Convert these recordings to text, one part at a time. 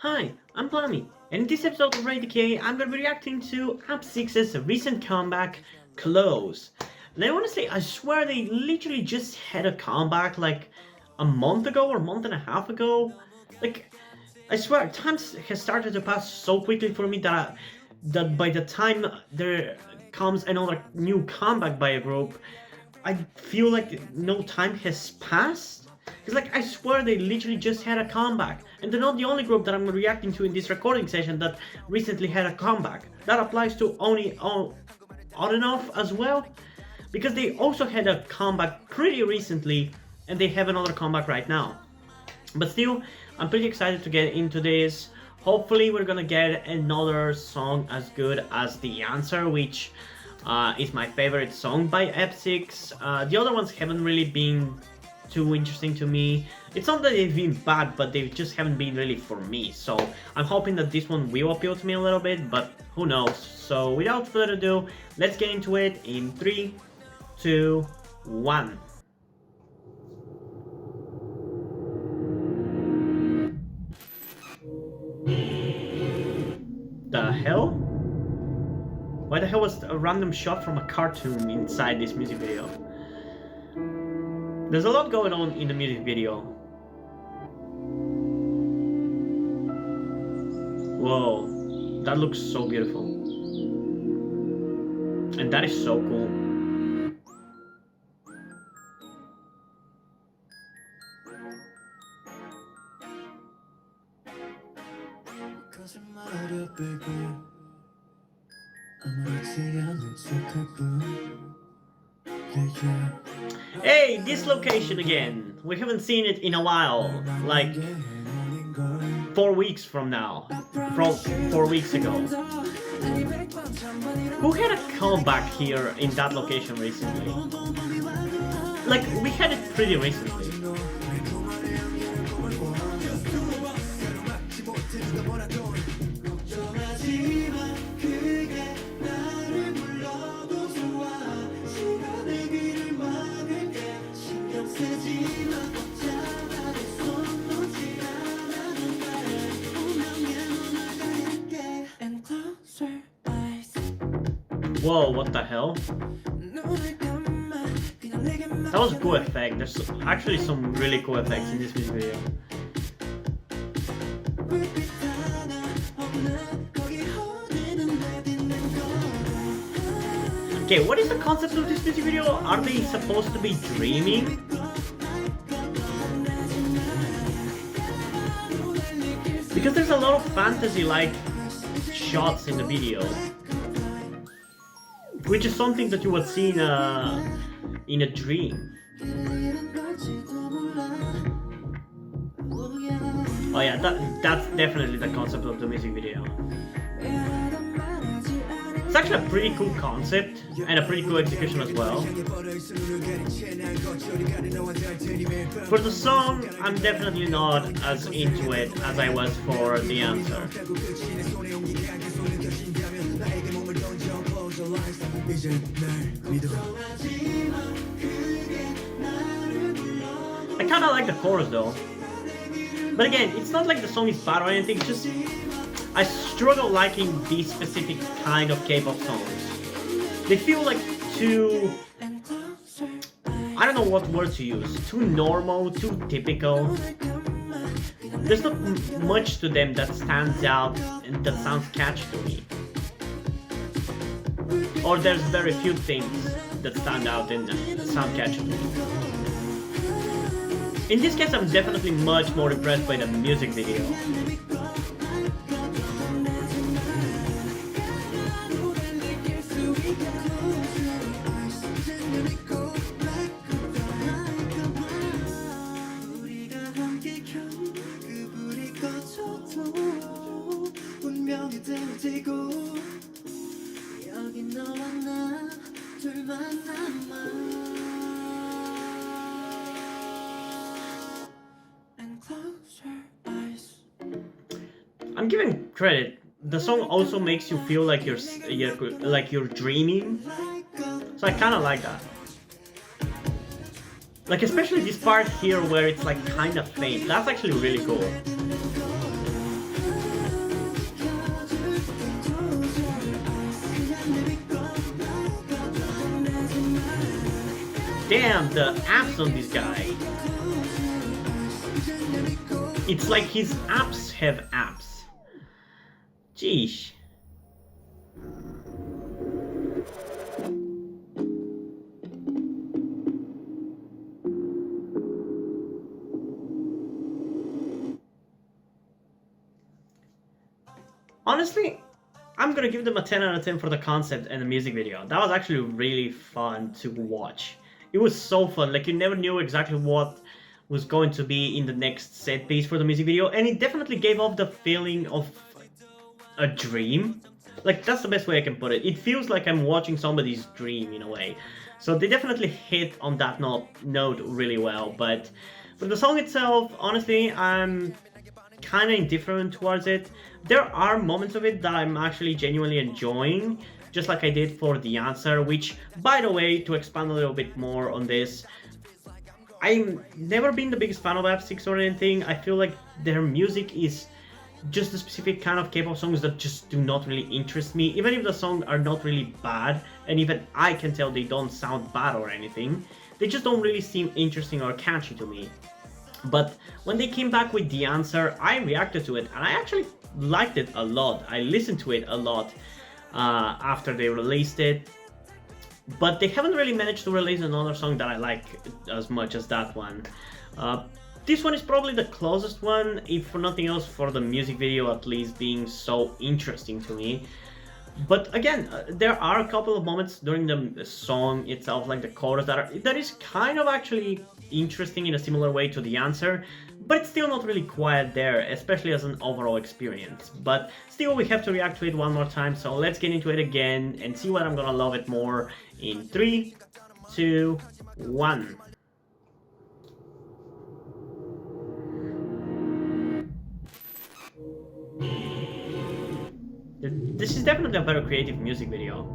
Hi, I'm Plummy, and in this episode of Radio K, I'm gonna be reacting to AB6IX's recent comeback, Close. And I wanna say, I swear they literally just had a comeback like a month ago or a month and a half ago. Like, I swear, time has started to pass so quickly for me that by the time there comes another new comeback by a group, I feel like no time has passed. Because, like, I swear they literally just had a comeback. And they're not the only group that I'm reacting to in this recording session that recently had a comeback. That applies to only on and off as well. Because they also had a comeback pretty recently, and they have another comeback right now. But still, I'm pretty excited to get into this. Hopefully we're gonna get another song as good as The Answer, which is my favorite song by AB6IX. The other ones haven't really been too interesting to me. It's not that they've been bad, but they just haven't been really for me. So I'm hoping that this one will appeal to me a little bit, but who knows. So without further ado, let's get into it in 3, 2, 1. The hell? Why the hell was a random shot from a cartoon inside this music video? There's a lot going on in the music video. Whoa, that looks so beautiful. And that is so cool. Hey, this location again. We haven't seen it in a while. Like 4 weeks from now. From 4 weeks ago. Who had a comeback here in that location recently? Like, we had it pretty recently. Whoa, what the hell? That was a cool effect. There's actually some really cool effects in this music video. Okay, what is the concept of this music video? Are they supposed to be dreaming? Because there's a lot of fantasy-like shots in the video. Which is something that you would see in a dream. Oh yeah, that's definitely the concept of the music video. It's actually a pretty cool concept and a pretty cool execution as well. For the song, I'm definitely not as into it as I was for The Answer. I kinda like the chorus though. But again, it's not like the song is bad or anything, it's just I struggle liking these specific kind of K-pop songs. They feel like too... I don't know what word to use. Too normal, too typical. There's not much to them that stands out and that sounds catchy to me. Or there's very few things that stand out and sound catchy to me. In this case, I'm definitely much more impressed by the music video. I'm giving credit. The song also makes you feel like you're dreaming. So I kind of like that. Like especially this part here where it's like kind of faint. That's actually really cool. Damn, the abs on this guy. It's like his abs have abs. Jeez. Honestly, I'm gonna give them a 10 out of 10 for the concept and the music video. That was actually really fun to watch. It was so fun, like you never knew exactly what was going to be in the next set piece for the music video, and it definitely gave off the feeling of a dream. Like, that's the best way I can put it. It feels like I'm watching somebody's dream in a way. So they definitely hit on that note really well, but for the song itself, honestly, I'm kind of indifferent towards it. There are moments of it that I'm actually genuinely enjoying, just like I did for The Answer, which, by the way, to expand a little bit more on this, I've never been the biggest fan of AB6IX or anything. I feel like their music is just a specific kind of K-pop songs that just do not really interest me, even if the songs are not really bad, and even I can tell they don't sound bad or anything. They just don't really seem interesting or catchy to me. But when they came back with The Answer, I reacted to it, and I actually liked it a lot. I listened to it a lot after they released it, but they haven't really managed to release another song that I like as much as that one. This one is probably the closest one, if for nothing else for the music video at least being so interesting to me. But again, there are a couple of moments during the song itself, like the chorus, that is kind of actually interesting in a similar way to The Answer, but it's still not really quiet there, especially as an overall experience. But still, we have to react to it one more time, so let's get into it again and see what I'm gonna love it more in 3, 2, 1. This is definitely a better creative music video.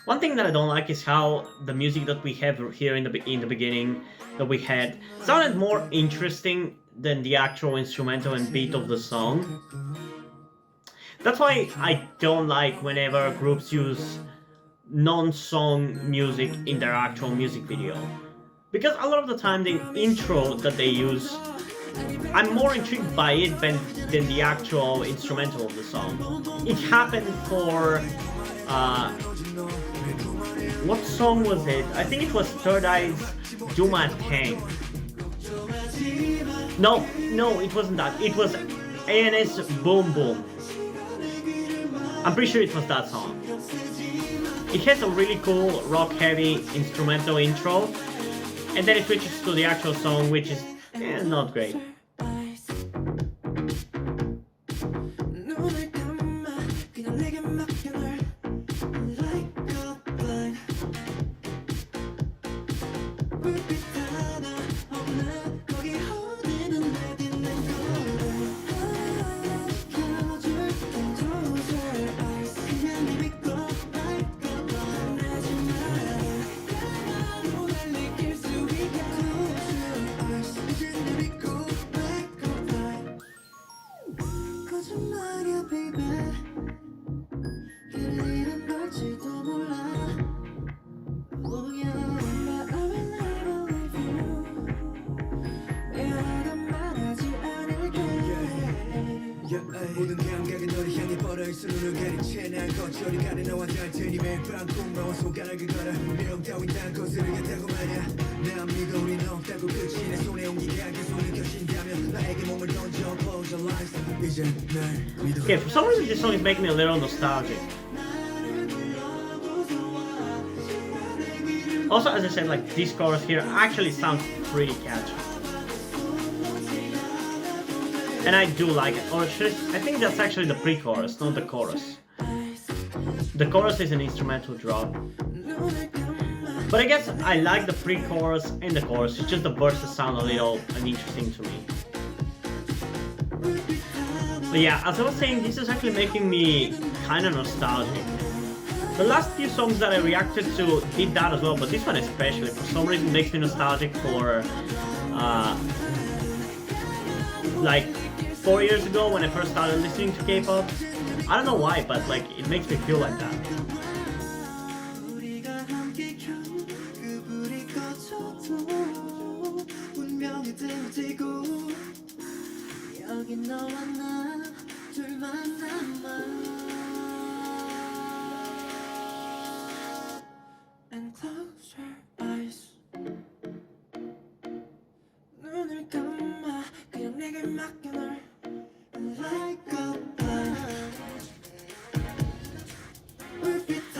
One thing that I don't like is how the music that we have here in the beginning that we had sounded more interesting than the actual instrumental and beat of the song. That's why I don't like whenever groups use non-song music in their actual music video. Because a lot of the time the intro that they use, I'm more intrigued by it than the actual instrumental of the song. It happened for what song was it? I think it was Third Eye's Do My Thing. No, it wasn't that. It was ANS Boom Boom. I'm pretty sure it was that song. It has a really cool rock-heavy instrumental intro, and then it switches to the actual song, which is not great. 모든 감각은 너를 향해 뻗어있어 눈을 가리채 난 거절이 가는 너와 닿을 테니 매일 밤 꿈나와 손가락을 걸어 내용 따윈 난 거스르겠다고 말야 난 믿어 우린 없다고 끝이 내 손에 온기가 계속 느껴진다면 나에게 몸을 던져 close your eyes 이제 날 믿어. Okay, for some reason this song is making me a little nostalgic. Also, as I said, like this chorus here actually sounds pretty catchy. And I do like it. Or I think that's actually the pre-chorus, not the chorus. The chorus is an instrumental drop. But I guess I like the pre-chorus and the chorus. It's just the verses sound a little uninteresting to me. But yeah, as I was saying, this is actually making me kind of nostalgic. The last few songs that I reacted to did that as well, but this one especially, for some reason, makes me nostalgic for like 4 years ago when I first started listening to K-pop. I don't know why, but like it makes me feel like that.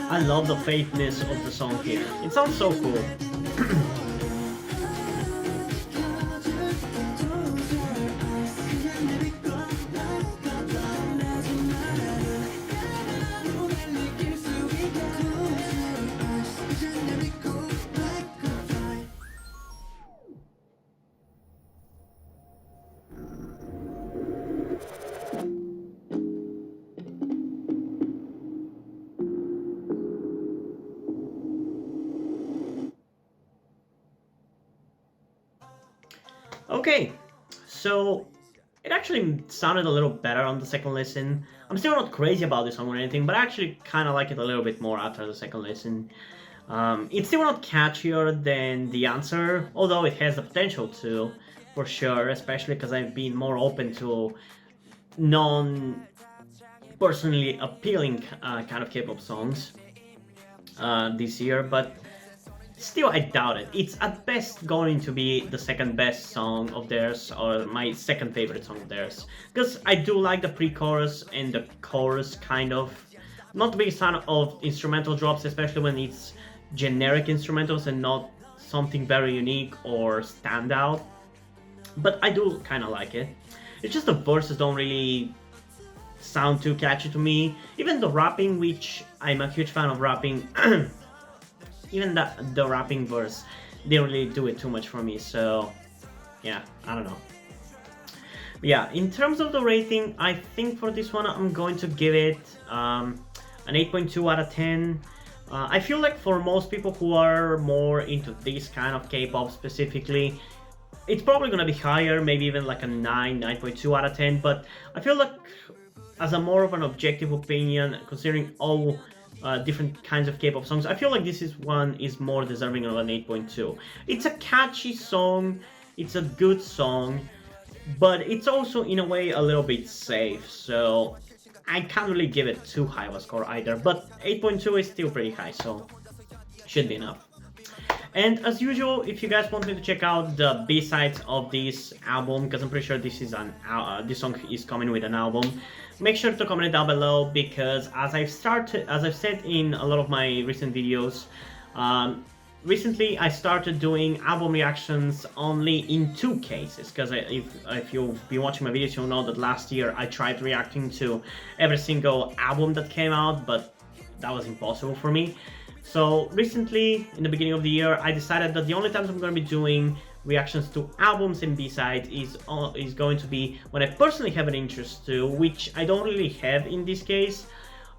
I love the faintness of the song here. It sounds so cool. Okay, so it actually sounded a little better on the second listen. I'm still not crazy about this song or anything, but I actually kind of like it a little bit more after the second listen. It's still not catchier than The Answer, although it has the potential to, for sure, especially because I've been more open to non-personally appealing kind of K-pop songs this year, but still, I doubt it. It's at best going to be the second best song of theirs, or my second favorite song of theirs. Because I do like the pre-chorus and the chorus, kind of. Not the biggest fan of instrumental drops, especially when it's generic instrumentals and not something very unique or standout. But I do kind of like it. It's just the verses don't really sound too catchy to me. Even the rapping, which I'm a huge fan of rapping, even the rapping verse didn't really do it too much for me, so yeah, I don't know. But yeah, in terms of the rating, I think for this one I'm going to give it an 8.2 out of 10. I feel like for most people who are more into this kind of K-pop specifically, it's probably gonna be higher, maybe even like a 9.2 out of 10, but I feel like as a more of an objective opinion, considering all different kinds of K-pop songs, I feel like this one is more deserving of an 8.2. It's a catchy song, it's a good song, but it's also in a way a little bit safe, so I can't really give it too high of a score either, but 8.2 is still pretty high, so should be enough. And as usual, if you guys want me to check out the B-sides of this album, because I'm pretty sure this is this song is coming with an album, make sure to comment it down below, because as I've said in a lot of my recent videos, recently I started doing album reactions only in 2 cases, because if you've been watching my videos, you'll know that last year I tried reacting to every single album that came out, but that was impossible for me. So recently, in the beginning of the year, I decided that the only times I'm going to be doing reactions to albums and B-sides is going to be when I personally have an interest to, which I don't really have in this case,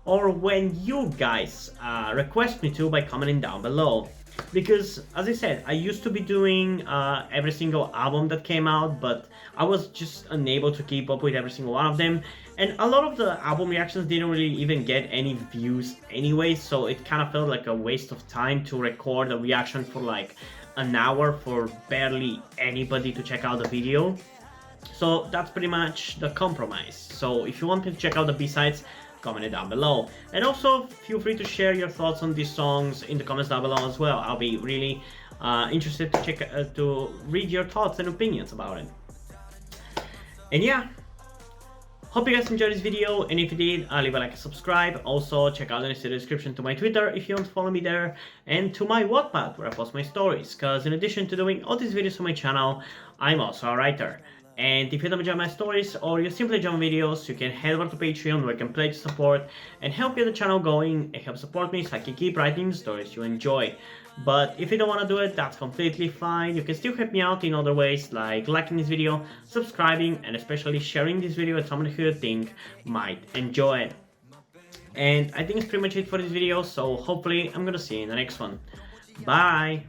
or when you guys request me to by commenting down below. Because, as I said, I used to be doing every single album that came out, but I was just unable to keep up with every single one of them. And a lot of the album reactions didn't really even get any views anyway, so it kind of felt like a waste of time to record a reaction for like an hour for barely anybody to check out the video. So that's pretty much the compromise. So if you want me to check out the B-sides, comment it down below. And also feel free to share your thoughts on these songs in the comments down below as well. I'll be really interested to to read your thoughts and opinions about it. And yeah, hope you guys enjoyed this video, and if you did, leave a like and subscribe. Also check out the link in the description to my Twitter if you want to follow me there, and to my Wattpad where I post my stories, because in addition to doing all these videos on my channel, I'm also a writer. And if you don't enjoy my stories, or you simply enjoy my videos, you can head over to Patreon where you can pledge support and help get the channel going and help support me so I can keep writing the stories you enjoy. But if you don't want to do it, that's completely fine. You can still help me out in other ways, like liking this video, subscribing, and especially sharing this video with someone who you think might enjoy it. And I think it's pretty much it for this video, so hopefully I'm gonna see you in the next one. Bye!